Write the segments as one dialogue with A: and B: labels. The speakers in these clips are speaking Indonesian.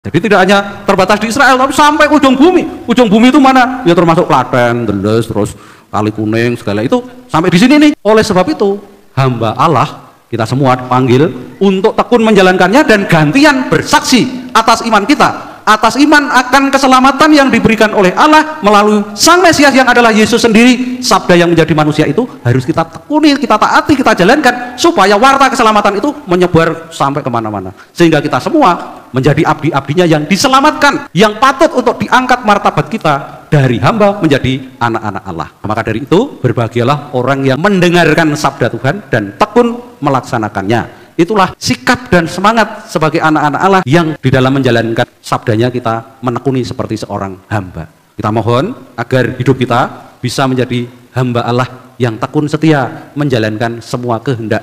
A: Jadi tidak hanya terbatas di Israel, tapi sampai ujung bumi. Ujung bumi itu mana? Ya termasuk Klaten, Deles, terus Kali Kuning, segala itu sampai di sini nih. Oleh sebab itu, hamba Allah kita semua dipanggil untuk tekun menjalankannya dan gantian bersaksi atas iman kita. Atas iman akan keselamatan yang diberikan oleh Allah melalui Sang Mesias yang adalah Yesus sendiri. Sabda yang menjadi manusia itu harus kita tekuni, kita taati, kita jalankan supaya warta keselamatan itu menyebar sampai kemana-mana, sehingga kita semua menjadi abdi-abdinya yang diselamatkan, yang patut untuk diangkat martabat kita dari hamba menjadi anak-anak Allah. Maka dari itu berbahagialah orang yang mendengarkan sabda Tuhan dan tekun melaksanakannya. Itulah sikap dan semangat sebagai anak-anak Allah yang di dalam menjalankan sabdanya kita menekuni seperti seorang hamba. Kita mohon agar hidup kita bisa menjadi hamba Allah yang tekun setia menjalankan semua kehendak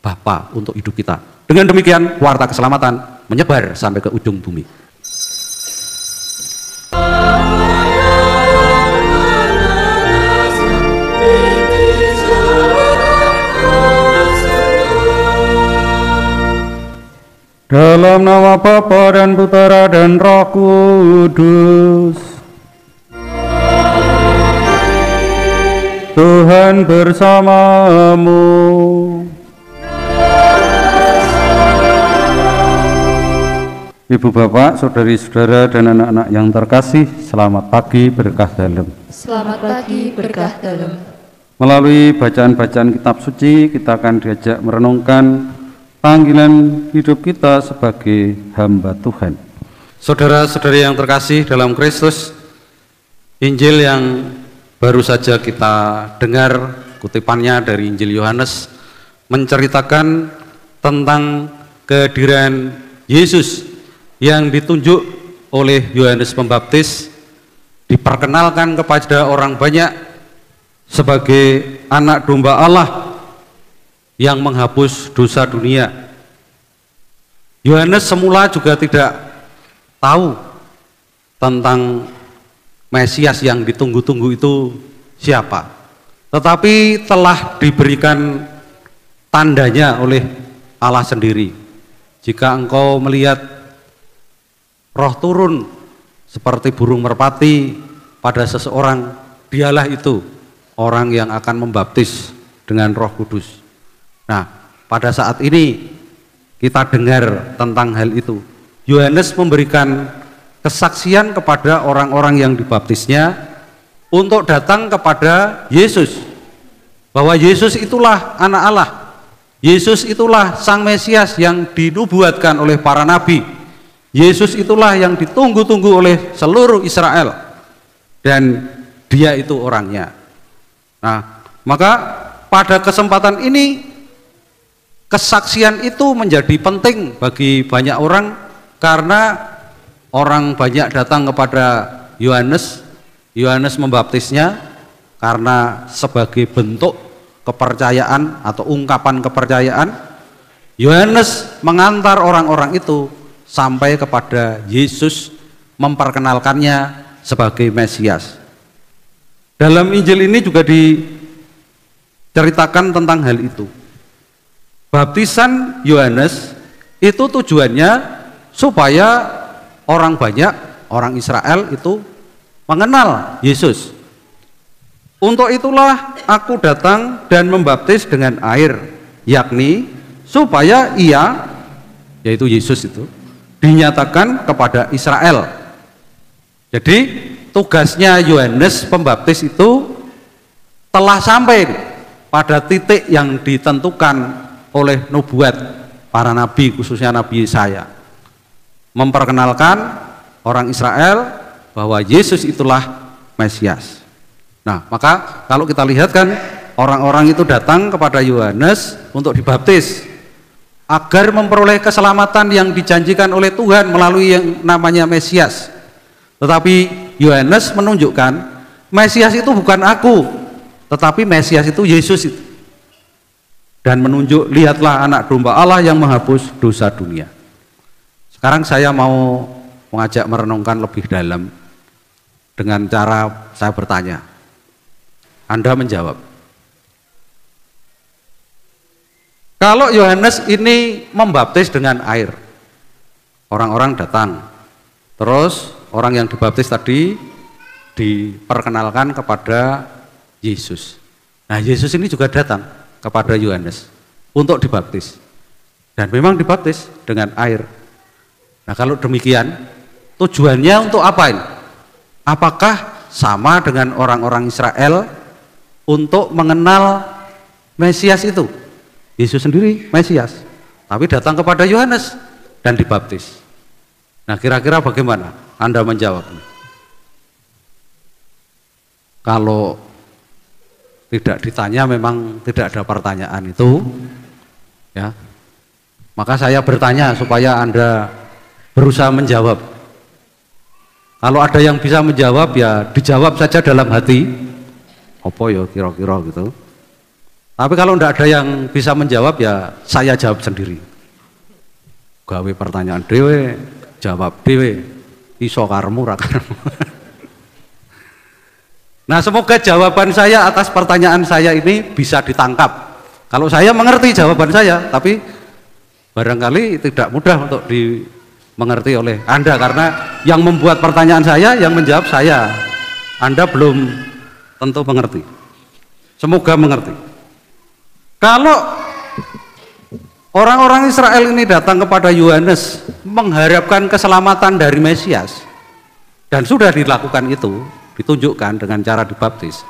A: Bapa untuk hidup kita. Dengan demikian warta keselamatan menyebar sampai ke ujung bumi.
B: Dalam nama Bapa dan Putera dan Roh Kudus. Tuhan bersamamu. Ibu bapak, saudari-saudara dan anak-anak yang terkasih, selamat pagi berkah dalam.
C: Selamat pagi berkah dalam.
B: Melalui bacaan-bacaan kitab suci, kita akan diajak merenungkan panggilan hidup kita sebagai hamba Tuhan.
A: Saudara-saudari yang terkasih dalam Kristus, Injil yang baru saja kita dengar kutipannya dari Injil Yohanes menceritakan tentang kehadiran Yesus yang ditunjuk oleh Yohanes Pembaptis, diperkenalkan kepada orang banyak sebagai anak domba Allah yang menghapus dosa dunia. Yohanes semula juga tidak tahu tentang Mesias yang ditunggu-tunggu itu siapa, tetapi telah diberikan tandanya oleh Allah sendiri. Jika engkau melihat roh turun seperti burung merpati pada seseorang, dialah itu orang yang akan membaptis dengan Roh Kudus. Nah, pada saat ini kita dengar tentang hal itu. Yohanes memberikan kesaksian kepada orang-orang yang dibaptisnya untuk datang kepada Yesus, bahwa Yesus itulah anak Allah, Yesus itulah Sang Mesias yang dinubuatkan oleh para nabi, Yesus itulah yang ditunggu-tunggu oleh seluruh Israel, dan dia itu orangnya. Nah, maka pada kesempatan ini kesaksian itu menjadi penting bagi banyak orang, karena orang banyak datang kepada Yohanes. Yohanes membaptisnya karena sebagai bentuk kepercayaan atau ungkapan kepercayaan. Yohanes mengantar orang-orang itu sampai kepada Yesus, memperkenalkannya sebagai Mesias. Dalam Injil ini juga diceritakan tentang hal itu. Baptisan Yohanes itu tujuannya supaya orang banyak, orang Israel itu mengenal Yesus. Untuk itulah aku datang dan membaptis dengan air, yakni supaya ia, yaitu Yesus itu, dinyatakan kepada Israel. Jadi tugasnya Yohanes Pembaptis itu telah sampai pada titik yang ditentukan oleh nubuat para nabi, khususnya Nabi Yesaya, memperkenalkan orang Israel bahwa Yesus itulah Mesias. Nah, maka kalau kita lihat kan, orang-orang itu datang kepada Yohanes untuk dibaptis agar memperoleh keselamatan yang dijanjikan oleh Tuhan melalui yang namanya Mesias. Tetapi Yohanes menunjukkan Mesias itu bukan aku, tetapi Mesias itu Yesus itu. Dan menunjuk, lihatlah anak domba Allah yang menghapus dosa dunia. Sekarang saya mau mengajak merenungkan lebih dalam dengan cara saya bertanya. Anda menjawab. Kalau Yohanes ini membaptis dengan air, orang-orang datang, Terus orang yang dibaptis tadi diperkenalkan kepada Yesus. Nah, Yesus ini juga datang kepada Yohanes untuk dibaptis. Dan memang dibaptis dengan air. Nah, kalau demikian, tujuannya untuk apa ini? Apakah sama dengan orang-orang Israel untuk mengenal Mesias itu? Yesus sendiri Mesias, tapi datang kepada Yohanes dan dibaptis. Nah, kira-kira bagaimana Anda menjawab? Kalau tidak ditanya, memang tidak ada pertanyaan itu, ya. Maka saya bertanya supaya Anda berusaha menjawab. Kalau ada yang bisa menjawab, ya dijawab saja dalam hati. Apa ya kira-kira gitu. Tapi kalau tidak ada yang bisa menjawab, ya saya jawab sendiri. Gawe pertanyaan dewe, jawab dewe, iso karmu ra karmu. Nah, semoga jawaban saya atas pertanyaan saya ini bisa ditangkap. Kalau saya mengerti jawaban saya, tapi barangkali tidak mudah untuk dimengerti oleh Anda, karena yang membuat pertanyaan saya, yang menjawab saya. Anda belum tentu mengerti. Semoga mengerti. Kalau orang-orang Israel ini datang kepada Yohanes mengharapkan keselamatan dari Mesias, dan sudah dilakukan itu, ditunjukkan dengan cara dibaptis.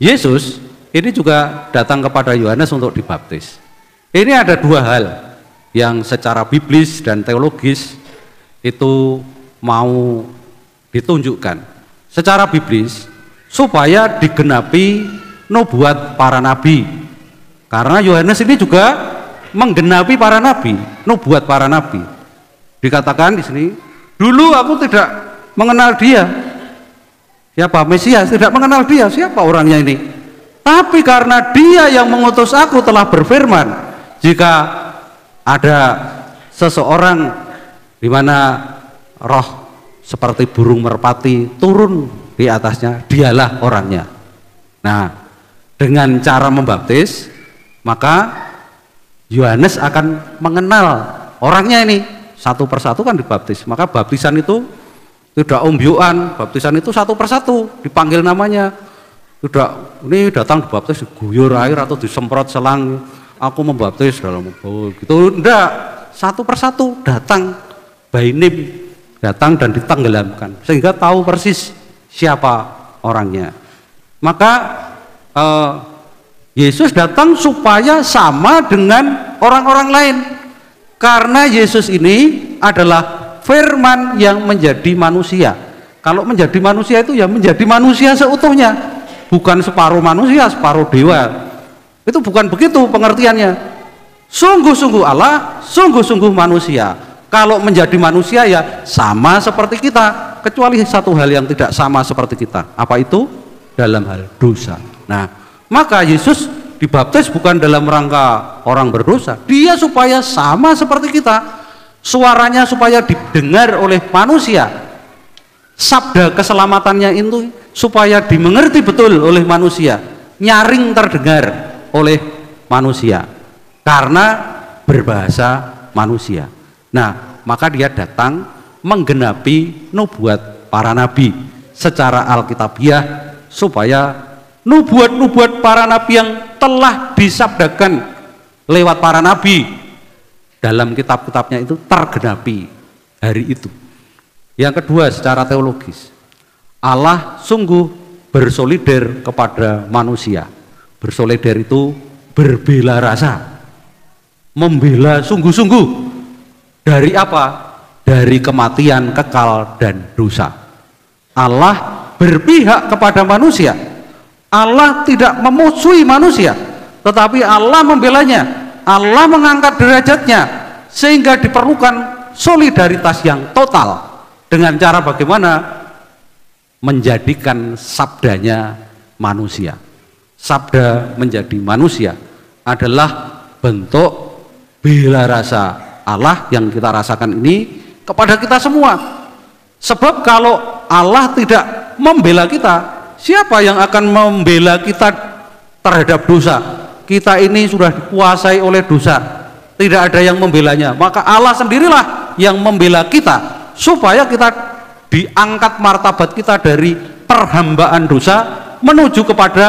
A: Yesus ini juga datang kepada Yohanes untuk dibaptis. Ini ada dua hal yang secara biblis dan teologis itu mau ditunjukkan. Secara biblis, supaya digenapi nubuat para nabi. Karena Yohanes ini juga menggenapi para nabi, nubuat para nabi. Dikatakan di sini, dulu aku tidak mengenal dia. Siapa? Mesias, tidak mengenal dia. Siapa orangnya ini? Tapi karena dia yang mengutus aku telah berfirman, jika ada seseorang di mana roh seperti burung merpati turun di atasnya, dialah orangnya. Nah, dengan cara membaptis, maka Yohanes akan mengenal orangnya ini satu persatu, kan dibaptis. Maka baptisan itu tidak ombyuan, baptisan itu satu persatu dipanggil namanya. Tidak ini datang dibaptis diguyur air atau disemprot selang, aku membaptis dalam gitu, enggak, satu persatu datang by name, datang dan ditenggelamkan sehingga tahu persis siapa orangnya. Maka Yesus datang supaya sama dengan orang-orang lain, karena Yesus ini adalah firman yang menjadi manusia. Kalau menjadi manusia itu ya menjadi manusia seutuhnya, bukan separuh manusia separuh dewa. Itu bukan begitu pengertiannya. Sungguh-sungguh Allah, sungguh-sungguh manusia. Kalau menjadi manusia ya sama seperti kita, kecuali satu hal yang tidak sama seperti kita. Apa itu? Dalam hal dosa. Nah, maka Yesus dibaptis bukan dalam rangka orang berdosa, dia supaya sama seperti kita, suaranya supaya didengar oleh manusia, sabda keselamatannya itu supaya dimengerti betul oleh manusia, nyaring terdengar oleh manusia, karena berbahasa manusia. Nah, maka dia datang menggenapi nubuat para nabi secara alkitabiah, supaya nubuat-nubuat para nabi yang telah disabdakan lewat para nabi dalam kitab-kitabnya itu tergenapi hari itu. Yang kedua, secara teologis, Allah sungguh bersolider kepada manusia. Bersolider itu berbela rasa, membela sungguh-sungguh. Dari apa? Dari kematian kekal dan dosa. Allah berpihak kepada manusia. Allah tidak memusuhi manusia, tetapi Allah membelanya. Allah mengangkat derajatnya, sehingga diperlukan solidaritas yang total. Dengan cara bagaimana? Menjadikan sabdanya manusia. Sabda menjadi manusia adalah bentuk bela rasa Allah yang kita rasakan ini kepada kita semua. Sebab kalau Allah tidak membela kita, siapa yang akan membela kita terhadap dosa? Kita ini sudah dikuasai oleh dosa, tidak ada yang membelanya. Maka Allah sendirilah yang membela kita supaya kita diangkat martabat kita dari perhambaan dosa menuju kepada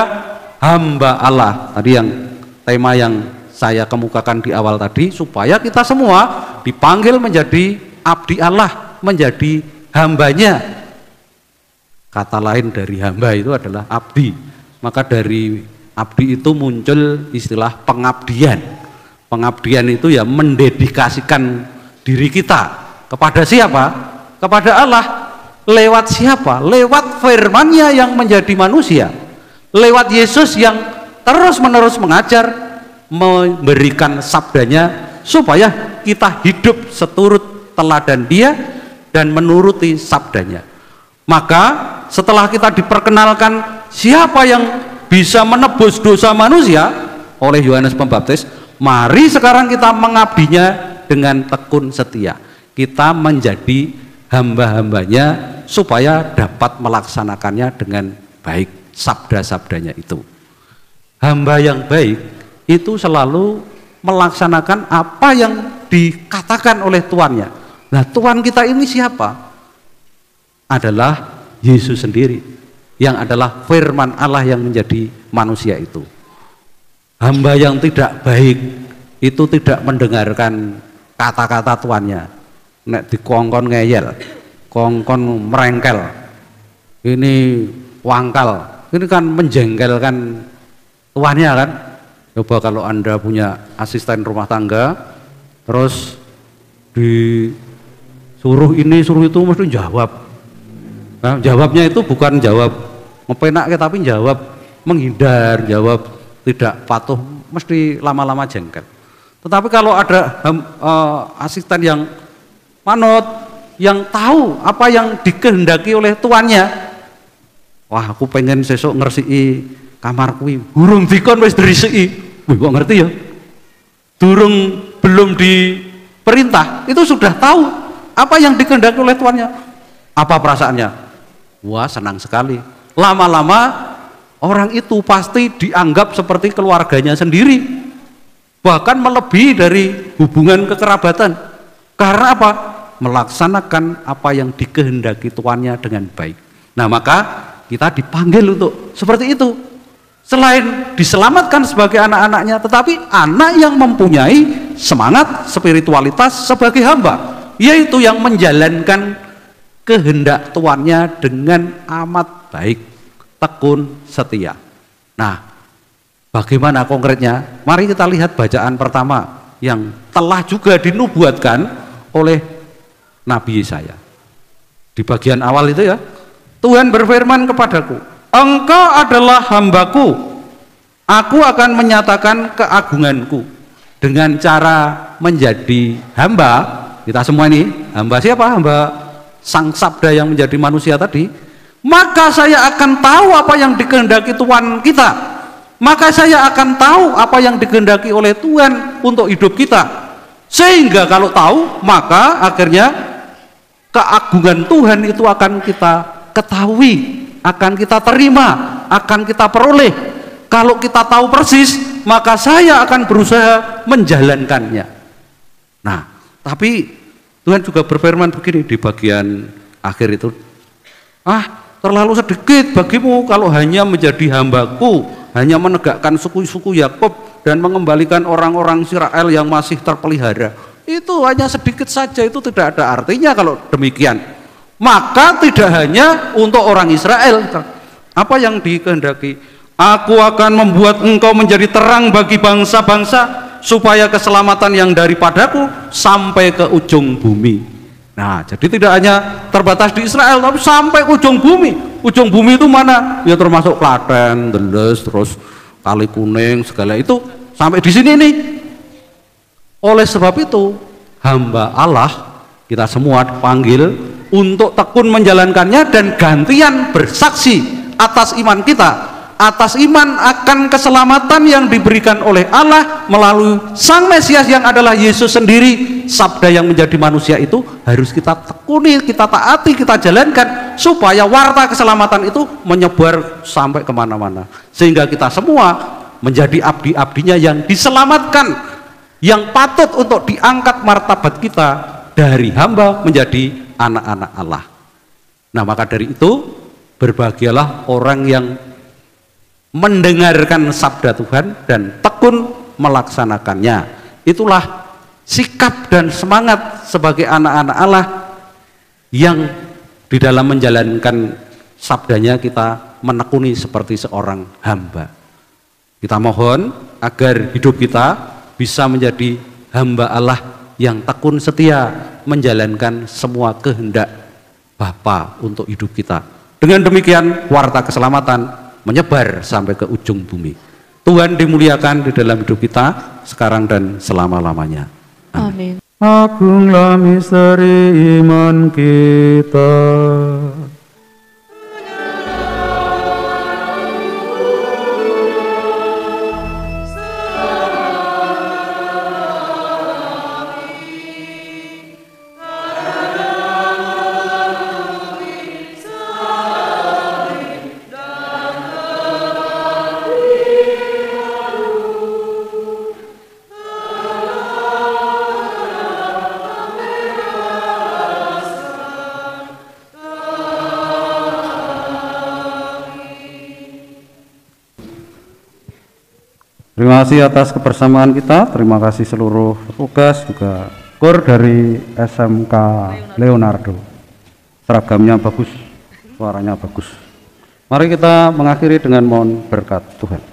A: hamba Allah. Tadi yang tema yang saya kemukakan di awal tadi, supaya kita semua dipanggil menjadi abdi Allah, menjadi hambanya. Kata lain dari hamba itu adalah abdi. Maka dari abdi itu muncul istilah pengabdian. Pengabdian itu ya mendedikasikan diri kita kepada siapa? Kepada Allah. Lewat siapa? Lewat firman-Nya yang menjadi manusia. Lewat Yesus yang terus-menerus mengajar, memberikan sabdanya, supaya kita hidup seturut teladan Dia dan menuruti sabdanya. Maka setelah kita diperkenalkan siapa yang bisa menebus dosa manusia oleh Yohanes Pembaptis, mari sekarang kita mengabdinya dengan tekun setia. Kita menjadi hamba-hambanya supaya dapat melaksanakannya dengan baik, sabda-sabdanya itu. Hamba yang baik itu selalu melaksanakan apa yang dikatakan oleh tuannya. Nah, Tuhan kita ini siapa? Adalah Yesus sendiri, yang adalah firman Allah yang menjadi manusia itu. Hamba yang tidak baik itu tidak mendengarkan kata-kata tuannya. Nek dikongkon ngeyel, kongkon merengkel, ini wangkal, ini kan menjengkelkan tuannya kan. Coba kalau Anda punya asisten rumah tangga, terus disuruh ini suruh itu, mesti jawab. Nah, jawabnya itu bukan jawab ngepenak, tapi jawab menghindar, jawab tidak patuh, mesti lama-lama jengkel. Tetapi kalau ada asisten yang manut, yang tahu apa yang dikehendaki oleh tuannya, wah aku pengen sesuk ngersiki kamar kuwi, burung dikon wis diresiki. Wih, kok ngerti ya? Belum diperintah, itu sudah tahu apa yang dikehendaki oleh tuannya. Apa perasaannya? Wah, senang sekali. Lama-lama orang itu pasti dianggap seperti keluarganya sendiri, bahkan melebihi dari hubungan kekerabatan. Karena apa? Melaksanakan apa yang dikehendaki tuannya dengan baik. Nah, maka kita dipanggil untuk seperti itu. Selain diselamatkan sebagai anak-anaknya, tetapi anak yang mempunyai semangat spiritualitas sebagai hamba, yaitu yang menjalankan kehendak tuannya dengan amat baik, tekun, setia. Nah, bagaimana konkretnya? Mari kita lihat bacaan pertama yang telah juga dinubuatkan oleh Nabi Yesaya. Di bagian awal itu ya, Tuhan berfirman kepadaku, engkau adalah hambaku, aku akan menyatakan keagunganku. Dengan cara menjadi hamba, kita semua ini, hamba siapa? Hamba Sang Sabda yang menjadi manusia tadi. Maka saya akan tahu apa yang dikehendaki Tuhan kita. Maka saya akan tahu apa yang dikehendaki oleh Tuhan untuk hidup kita. Sehingga kalau tahu, maka akhirnya keagungan Tuhan itu akan kita ketahui, akan kita terima, akan kita peroleh. Kalau kita tahu persis, maka saya akan berusaha menjalankannya. Nah, tapi Tuhan juga berfirman begini di bagian akhir itu, terlalu sedikit bagimu kalau hanya menjadi hambaku, hanya menegakkan suku-suku Yakub dan mengembalikan orang-orang Israel yang masih terpelihara. Itu hanya sedikit saja, itu tidak ada artinya kalau demikian. Maka tidak hanya untuk orang Israel. Apa yang dikehendaki? Aku akan membuat engkau menjadi terang bagi bangsa-bangsa, supaya keselamatan yang daripadaku sampai ke ujung bumi. Nah, jadi tidak hanya terbatas di Israel, tapi sampai ke ujung bumi. Ujung bumi itu mana? Ya termasuk Klaten, Deles, terus Kali Kuning, segala itu sampai di sini nih. Oleh sebab itu, hamba Allah kita semua dipanggil untuk tekun menjalankannya dan gantian bersaksi atas iman kita, atas iman akan keselamatan yang diberikan oleh Allah melalui Sang Mesias yang adalah Yesus sendiri. Sabda yang menjadi manusia itu harus kita tekuni, kita taati, kita jalankan, supaya warta keselamatan itu menyebar sampai kemana-mana, sehingga kita semua menjadi abdi-abdinya yang diselamatkan, yang patut untuk diangkat martabat kita dari hamba menjadi anak-anak Allah. Nah, maka dari itu berbahagialah orang yang mendengarkan sabda Tuhan dan tekun melaksanakannya. Itulah sikap dan semangat sebagai anak-anak Allah yang di dalam menjalankan sabdanya kita menekuni seperti seorang hamba. Kita mohon agar hidup kita bisa menjadi hamba Allah yang tekun setia menjalankan semua kehendak Bapa untuk hidup kita. Dengan demikian warta keselamatan menyebar sampai ke ujung bumi. Tuhan dimuliakan di dalam hidup kita sekarang dan selama-lamanya.
C: Amin.
B: Agunglah misteri iman kita. Terima kasih atas kebersamaan kita, terima kasih seluruh petugas, juga KUR dari SMK Leonardo. Seragamnya bagus, suaranya bagus. Mari kita mengakhiri dengan mohon berkat Tuhan.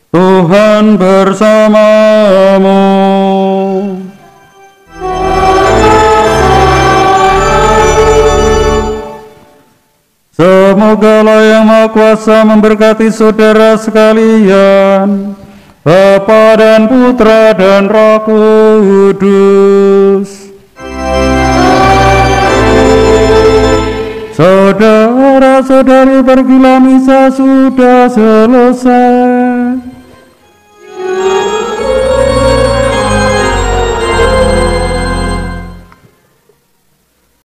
B: Tuhan bersamamu. Semoga Allah yang Maha Kuasa memberkati saudara sekalian, Bapa dan Putra dan Roh Kudus. Saudara-saudari, pergilah misa sudah selesai.